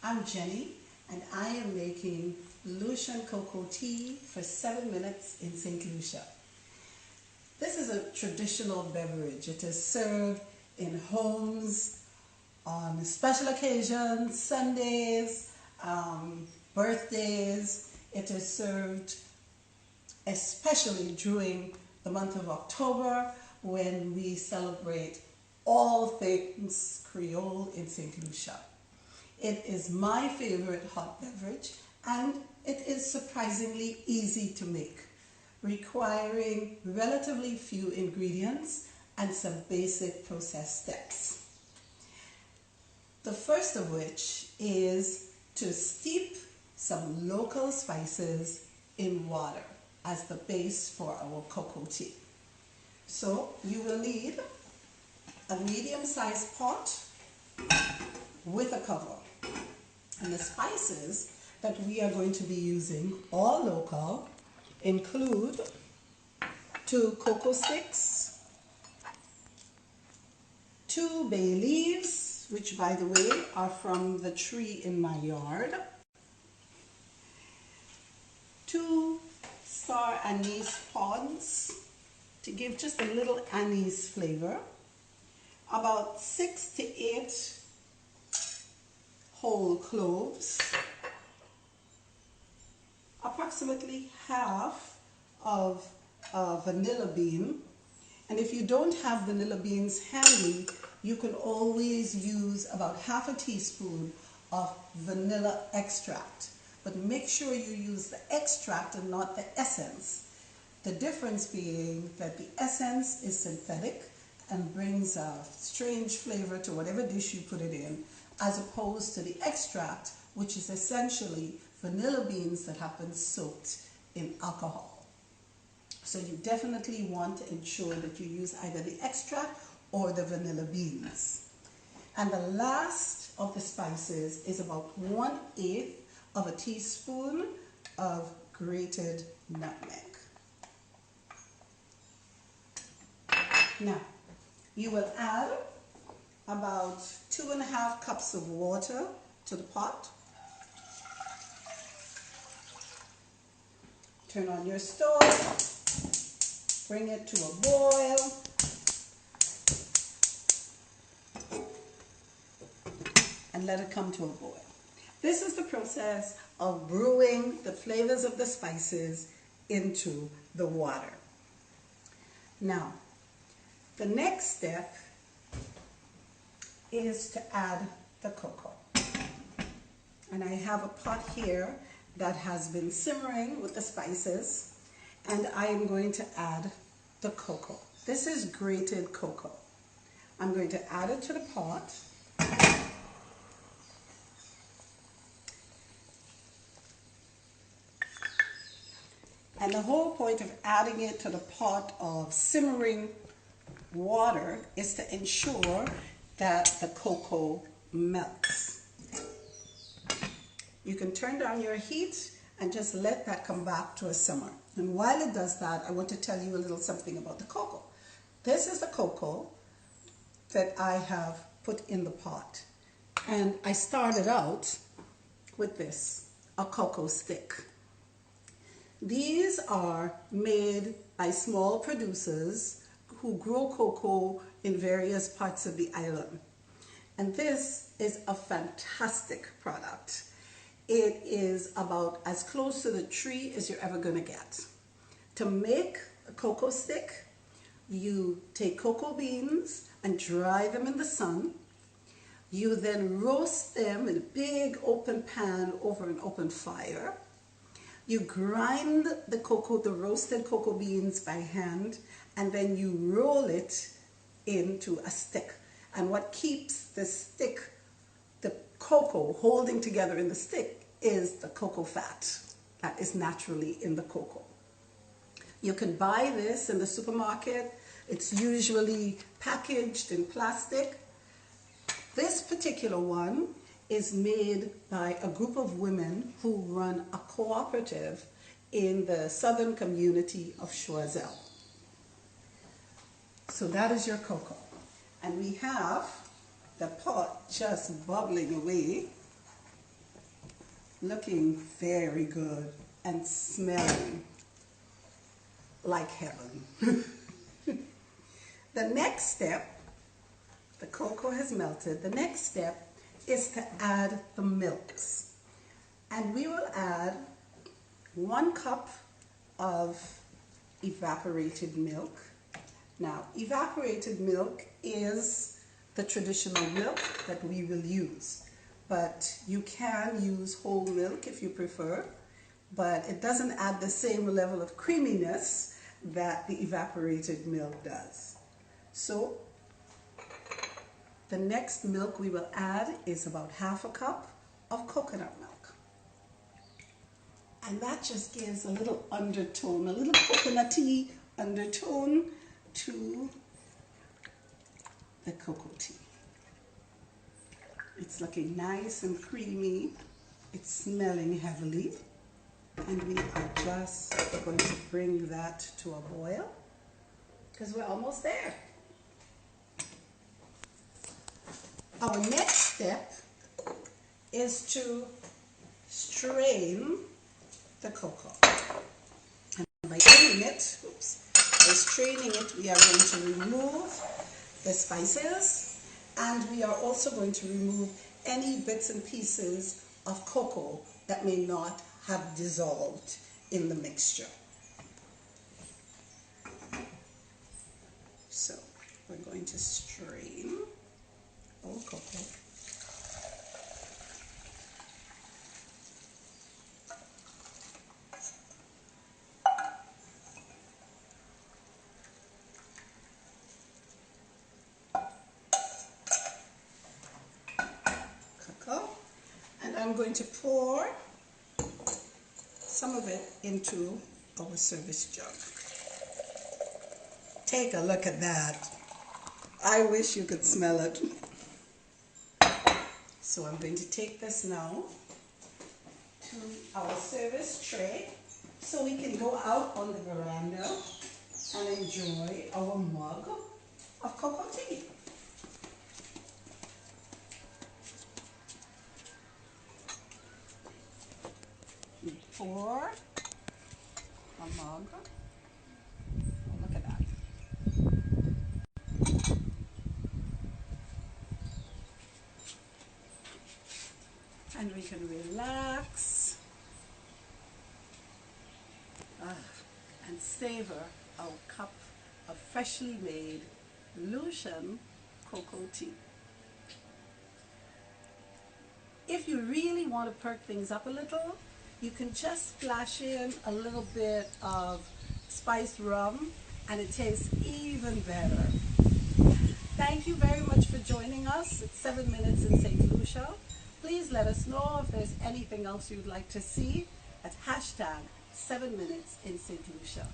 I'm Jenny, and I am making Lucian cocoa tea for 7 minutes in Saint Lucia. This is a traditional beverage. It is served in homes on special occasions, Sundays, birthdays. It is served especially during the month of October when we celebrate all things Creole in Saint Lucia. It is my favorite hot beverage, and it is surprisingly easy to make, requiring relatively few ingredients and some basic process steps. The first of which is to steep some local spices in water as the base for our cocoa tea. So you will need a medium-sized pot with a cover. And the spices that we are going to be using, all local, include 2 cocoa sticks, 2 bay leaves, which by the way are from the tree in my yard, 2 star anise pods to give just a little anise flavor, about 6 to 8 whole cloves, approximately half of a vanilla bean, and if you don't have vanilla beans handy, you can always use about half a teaspoon of vanilla extract, but make sure you use the extract and not the essence. The difference being that the essence is synthetic and brings a strange flavor to whatever dish you put it in, as opposed to the extract, which is essentially vanilla beans that have been soaked in alcohol. So you definitely want to ensure that you use either the extract or the vanilla beans. And the last of the spices is about 1/8 of a teaspoon of grated nutmeg. Now, you will add about 2.5 cups of water to the pot. Turn on your stove, bring it to a boil, and let it come to a boil. This is the process of brewing the flavors of the spices into the water. Now, the next step is to add the cocoa. And I have a pot here that has been simmering with the spices, and I am going to add the cocoa. This is grated cocoa. I'm going to add it to the pot. And the whole point of adding it to the pot of simmering water is to ensure that the cocoa melts. You can turn down your heat and just let that come back to a simmer. And while it does that, I want to tell you a little something about the cocoa. This is the cocoa that I have put in the pot. And I started out with this, a cocoa stick. These are made by small producers who grow cocoa in various parts of the island. And this is a fantastic product. It is about as close to the tree as you're ever going to get. To make a cocoa stick, you take cocoa beans and dry them in the sun. You then roast them in a big open pan over an open fire. You grind the roasted cocoa beans by hand, and then you roll it into a stick. And what keeps the stick, the cocoa holding together in the stick, is the cocoa fat that is naturally in the cocoa. You can buy this in the supermarket. It's usually packaged in plastic. This particular one is made by a group of women who run a cooperative in the southern community of Choiseul. So that is your cocoa. And we have the pot just bubbling away. looking very good and smelling like heaven. The next step, the cocoa has melted. The next step is to add the milks. And we will add 1 cup of evaporated milk. Now, evaporated milk is the traditional milk that we will use, but you can use whole milk if you prefer, but it doesn't add the same level of creaminess that the evaporated milk does. So the next milk we will add is about 1/2 cup of coconut milk. And that just gives a little undertone, a little coconutty undertone to the cocoa tea. It's looking nice and creamy. It's smelling heavily. And we are just going to bring that to a boil because we're almost there. Our next step is to strain the cocoa. And by straining it, we are going to remove the spices, and we are also going to remove any bits and pieces of cocoa that may not have dissolved in the mixture. So we're going to strain all cocoa. And I'm going to pour some of it into our service jug. Take a look at that. I wish you could smell it. So I'm going to take this now to our service tray so we can go out on the veranda and enjoy our mug of cocoa tea. We pour a mug. Oh, look at that. And we can relax and savor our cup of freshly made Lucian cocoa tea. If you really want to perk things up a little, you can just splash in a little bit of spiced rum and it tastes even better. Thank you very much for joining us at 7 Minutes in Saint Lucia. Please let us know if there's anything else you'd like to see at #7 Minutes in Saint Lucia.